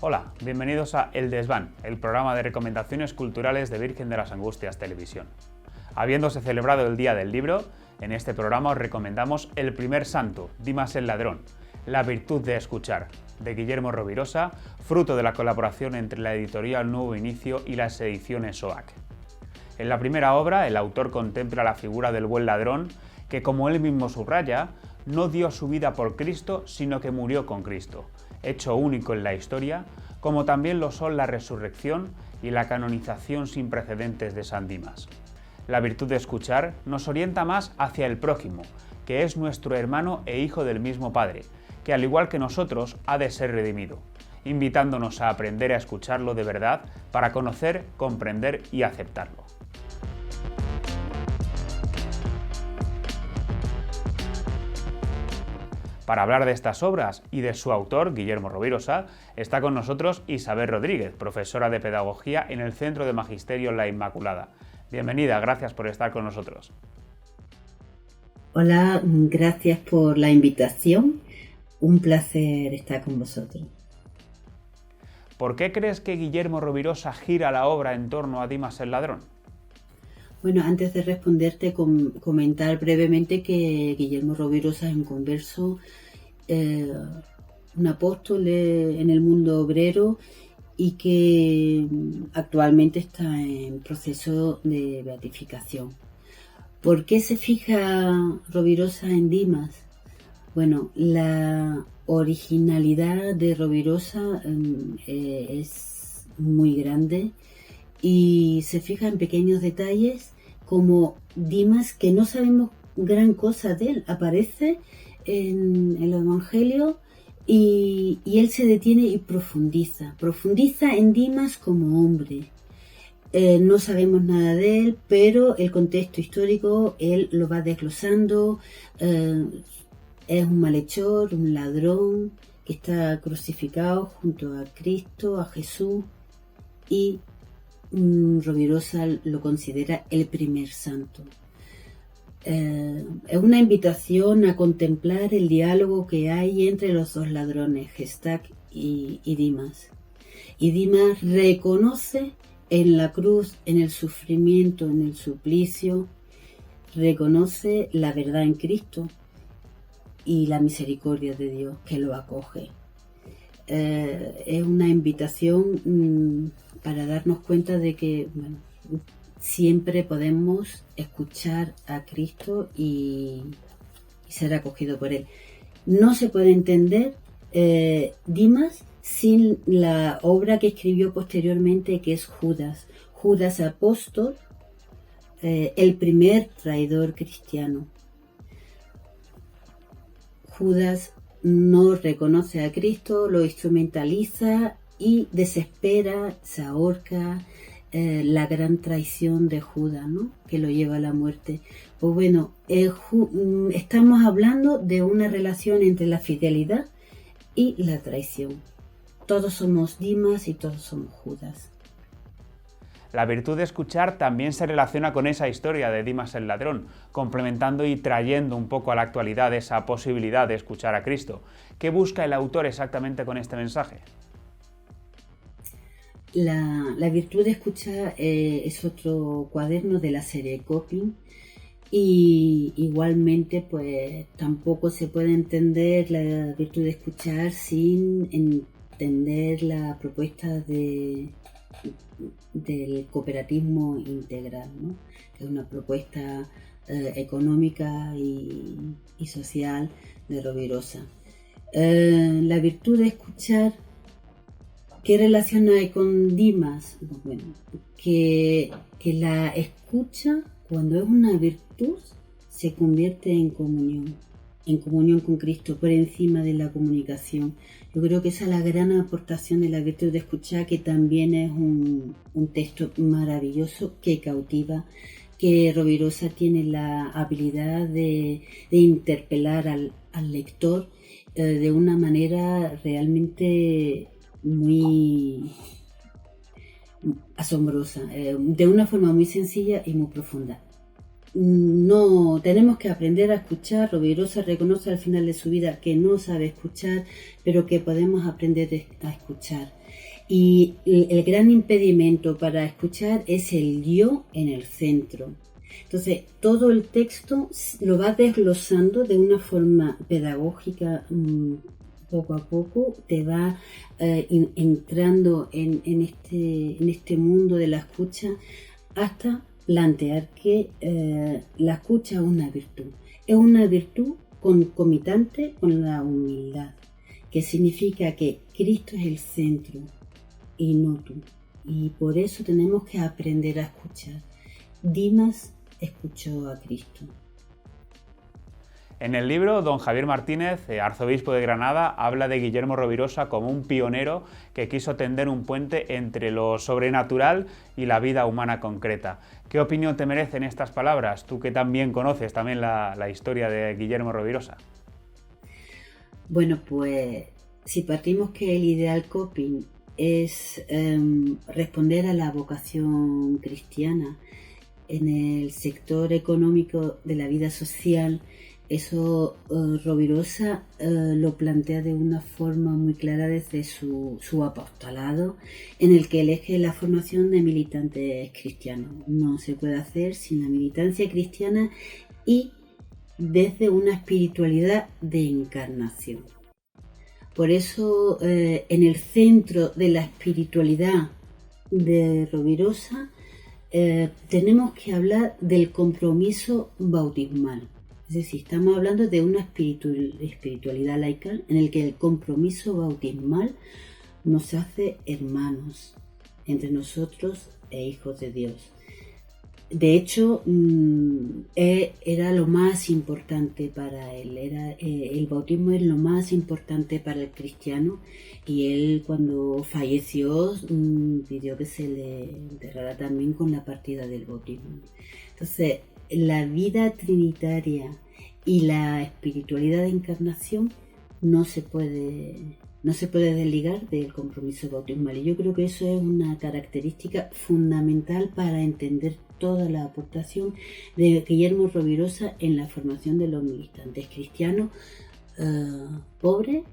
Hola, bienvenidos a El Desván, el programa de recomendaciones culturales de Virgen de las Angustias Televisión. Habiéndose celebrado el Día del Libro, en este programa os recomendamos El primer santo, Dimas el ladrón, La virtud de escuchar, de Guillermo Rovirosa, fruto de la colaboración entre la editorial Nuevo Inicio y las ediciones OAC. En la primera obra, el autor contempla la figura del buen ladrón que, como él mismo subraya, no dio su vida por Cristo, sino que murió con Cristo, hecho único en la historia, como también lo son la resurrección y la canonización sin precedentes de San Dimas. La virtud de escuchar nos orienta más hacia el prójimo, que es nuestro hermano e hijo del mismo Padre, que al igual que nosotros ha de ser redimido, invitándonos a aprender a escucharlo de verdad para conocer, comprender y aceptarlo. Para hablar de estas obras y de su autor, Guillermo Rovirosa, está con nosotros Isabel Rodríguez, profesora de Pedagogía en el Centro de Magisterio La Inmaculada. Bienvenida, gracias por estar con nosotros. Hola, gracias por la invitación. Un placer estar con vosotros. ¿Por qué crees que Guillermo Rovirosa gira la obra en torno a Dimas el ladrón? Bueno, antes de responderte, comentar brevemente que Guillermo Rovirosa es un converso, un apóstol en el mundo obrero y que actualmente está en proceso de beatificación. ¿Por qué se fija Rovirosa en Dimas? Bueno, la originalidad de Rovirosa es muy grande y se fija en pequeños detalles como Dimas, que no sabemos gran cosa de él. Aparece en el Evangelio y él se detiene y profundiza en Dimas como hombre. No sabemos nada de él, pero el contexto histórico él lo va desglosando. Es un malhechor, un ladrón que está crucificado junto a Cristo, a Jesús, y Rovirosa lo considera el primer santo. Es una invitación a contemplar el diálogo que hay entre los dos ladrones, Gestac y Dimas. Y Dimas reconoce en la cruz, en el sufrimiento, en el suplicio, reconoce la verdad en Cristo y la misericordia de Dios que lo acoge. Es una invitación para darnos cuenta de que siempre podemos escuchar a Cristo y ser acogido por Él. No se puede entender Dimas sin la obra que escribió posteriormente, que es Judas apóstol, el primer traidor cristiano. Judas no reconoce a Cristo, lo instrumentaliza y desespera, se ahorca, la gran traición de Judas, ¿no?, que lo lleva a la muerte. Pues bueno, estamos hablando de una relación entre la fidelidad y la traición. Todos somos Dimas y todos somos Judas. La virtud de escuchar también se relaciona con esa historia de Dimas el ladrón, complementando y trayendo un poco a la actualidad esa posibilidad de escuchar a Cristo. ¿Qué busca el autor exactamente con este mensaje? La virtud de escuchar es otro cuaderno de la serie Coping, y igualmente pues tampoco se puede entender la virtud de escuchar sin entender la propuesta del cooperativismo integral, ¿no?, que es una propuesta económica y social de Rovirosa. La virtud de escuchar, ¿qué relación hay con Dimas? Bueno, que la escucha, cuando es una virtud, se convierte en comunión con Cristo por encima de la comunicación. Yo creo que esa es la gran aportación de la virtud de escuchar, que también es un texto maravilloso que cautiva, que Rovirosa tiene la habilidad de interpelar al lector de una manera realmente muy asombrosa, de una forma muy sencilla y muy profunda. no tenemos que aprender a escuchar. Rovirosa reconoce al final de su vida que no sabe escuchar, pero que podemos aprender a escuchar. Y el gran impedimento para escuchar es el yo en el centro. Entonces, todo el texto lo va desglosando de una forma pedagógica, poco a poco, te va entrando en este mundo de la escucha hasta plantear que la escucha es una virtud. Es una virtud concomitante con la humildad, que significa que Cristo es el centro y no tú. Y por eso tenemos que aprender a escuchar. Dimas escuchó a Cristo. En el libro, don Javier Martínez, arzobispo de Granada, habla de Guillermo Rovirosa como un pionero que quiso tender un puente entre lo sobrenatural y la vida humana concreta. ¿Qué opinión te merecen estas palabras? Tú que también conoces también la historia de Guillermo Rovirosa. Bueno, pues si partimos que el ideal coping es responder a la vocación cristiana en el sector económico de la vida social, eso Rovirosa lo plantea de una forma muy clara desde su apostolado, en el que elige la formación de militantes cristianos. No se puede hacer sin la militancia cristiana y desde una espiritualidad de encarnación. Por eso, en el centro de la espiritualidad de Rovirosa, tenemos que hablar del compromiso bautismal. Es decir, estamos hablando de una espiritualidad laica en el que el compromiso bautismal nos hace hermanos entre nosotros e hijos de Dios. De hecho, era lo más importante para él. El bautismo es lo más importante para el cristiano, y él, cuando falleció, pidió que se le enterrara también con la partida del bautismo. Entonces, la vida trinitaria y la espiritualidad de encarnación no se puede desligar del compromiso bautismal. Y yo creo que eso es una característica fundamental para entender toda la aportación de Guillermo Rovirosa en la formación de los militantes cristianos pobres,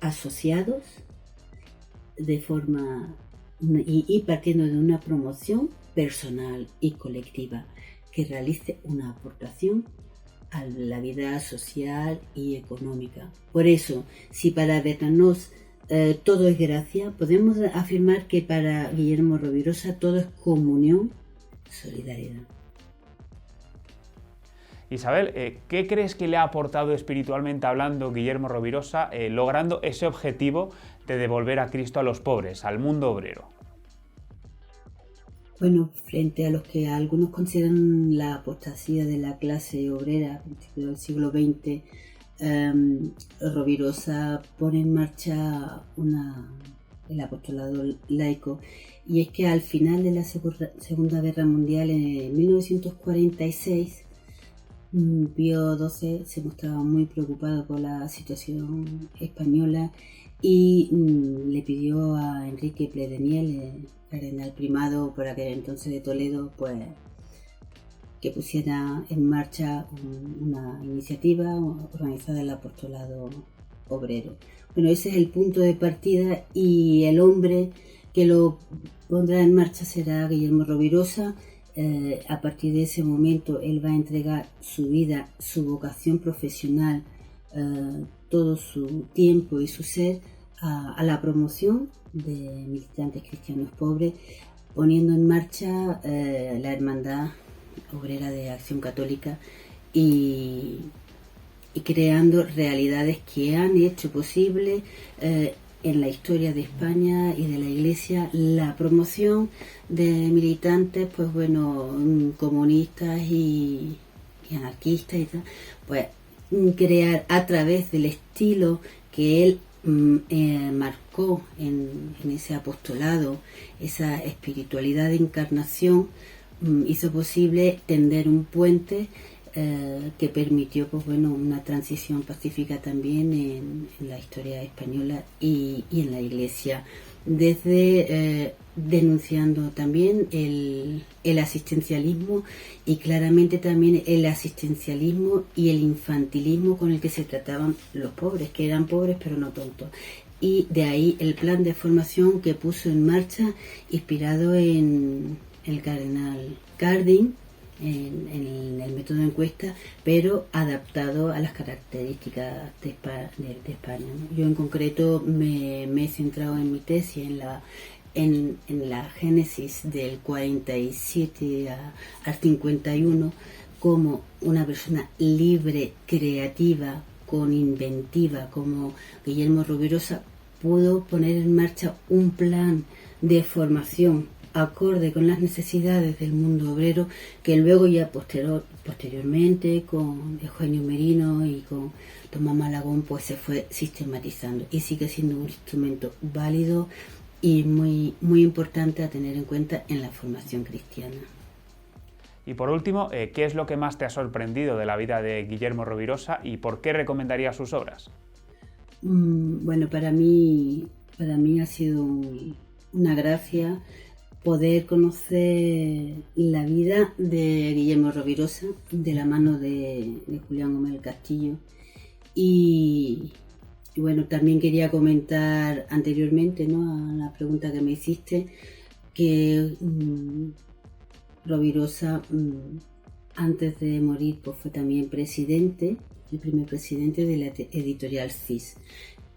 asociados de forma y partiendo de una promoción personal y colectiva que realice una aportación a la vida social y económica. Por eso, si para Bernanos todo es gracia, podemos afirmar que para Guillermo Rovirosa todo es comunión, solidaridad. Isabel, ¿qué crees que le ha aportado espiritualmente hablando Guillermo Rovirosa logrando ese objetivo de devolver a Cristo a los pobres, al mundo obrero? Bueno, frente a los que algunos consideran la apostasía de la clase obrera a principios del siglo XX, Rovirosa pone en marcha el apostolado laico, y es que al final de la Segunda Guerra Mundial, en 1946, Pío XII se mostraba muy preocupado por la situación española y le pidió a Enrique Pledeniel, cardenal primado por aquel entonces de Toledo, pues que pusiera en marcha una iniciativa organizada el apostolado obrero. Bueno, ese es el punto de partida, y el hombre que lo pondrá en marcha será Guillermo Rovirosa. A partir de ese momento él va a entregar su vida, su vocación profesional, todo su tiempo y su ser a la promoción de militantes cristianos pobres, poniendo en marcha la Hermandad Obrera de Acción Católica y creando realidades que han hecho posible en la historia de España y de la Iglesia la promoción de militantes, pues bueno, comunistas y anarquistas y tal, pues crear a través del estilo que él marcó en ese apostolado, esa espiritualidad de encarnación, hizo posible tender un puente que permitió pues bueno, una transición pacífica también en la historia española y en la Iglesia, desde denunciando también el asistencialismo y claramente también el asistencialismo y el infantilismo con el que se trataban los pobres, que eran pobres pero no tontos. Y de ahí el plan de formación que puso en marcha, inspirado en el cardenal Cardin, en el método de encuesta, pero adaptado a las características de España, ¿no? Yo en concreto me he centrado en mi tesis en la génesis del 47 al 51, como una persona libre, creativa, con inventiva, como Guillermo Rovirosa, pudo poner en marcha un plan de formación acorde con las necesidades del mundo obrero, que luego ya posteriormente con Eugenio Merino y con Tomás Malagón pues se fue sistematizando y sigue siendo un instrumento válido y muy, muy importante a tener en cuenta en la formación cristiana. Y por último, ¿qué es lo que más te ha sorprendido de la vida de Guillermo Rovirosa y por qué recomendarías sus obras? Bueno, para mí ha sido una gracia poder conocer la vida de Guillermo Rovirosa de la mano de Julián Gómez del Castillo. Y bueno, también quería comentar anteriormente, ¿no?, a la pregunta que me hiciste, que Rovirosa antes de morir pues fue también presidente, el primer presidente de la editorial CIS.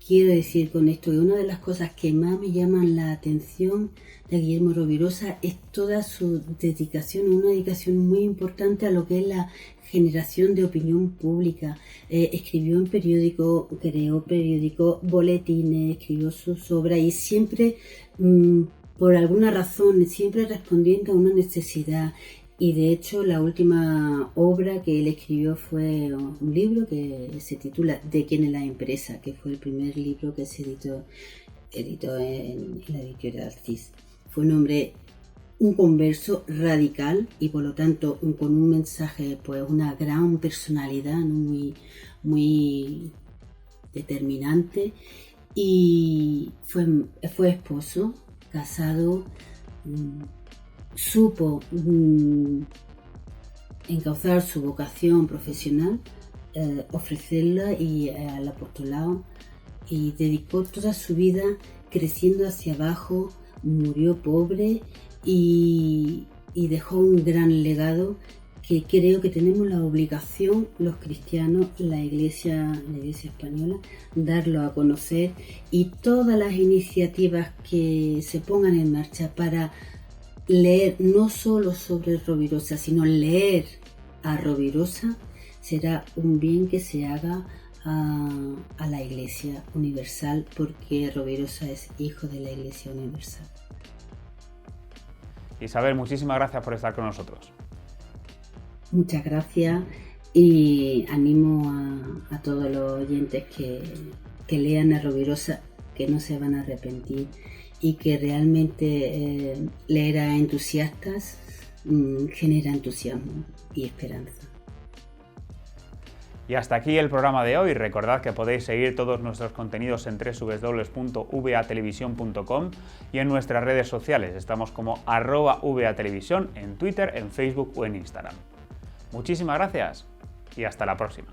Quiero decir con esto que una de las cosas que más me llaman la atención de Guillermo Rovirosa es toda su dedicación, una dedicación muy importante a lo que es la generación de opinión pública. Escribió en periódico, creó periódico, boletines, escribió sus obras y siempre, por alguna razón, siempre respondiendo a una necesidad. Y de hecho la última obra que él escribió fue un libro que se titula ¿De quién es la empresa?, que fue el primer libro que se editó en la editorial CIS. Fue un hombre, un converso radical y por lo tanto con un mensaje, pues una gran personalidad, ¿no?, muy, muy determinante, y fue esposo, casado, supo encauzar su vocación profesional, ofrecerla y al apostolado, y dedicó toda su vida creciendo hacia abajo. Murió pobre y dejó un gran legado que creo que tenemos la obligación, los cristianos, la Iglesia española, darlo a conocer, y todas las iniciativas que se pongan en marcha para leer no solo sobre Rovirosa, sino leer a Rovirosa, será un bien que se haga a la Iglesia Universal, porque Rovirosa es hijo de la Iglesia Universal. Isabel, muchísimas gracias por estar con nosotros. Muchas gracias y animo a todos los oyentes que lean a Rovirosa, que no se van a arrepentir y que realmente leer a entusiastas genera entusiasmo y esperanza. Y hasta aquí el programa de hoy. Recordad que podéis seguir todos nuestros contenidos en www.vatelevisión.com y en nuestras redes sociales. Estamos como @vatelevisión en Twitter, en Facebook o en Instagram. Muchísimas gracias y hasta la próxima.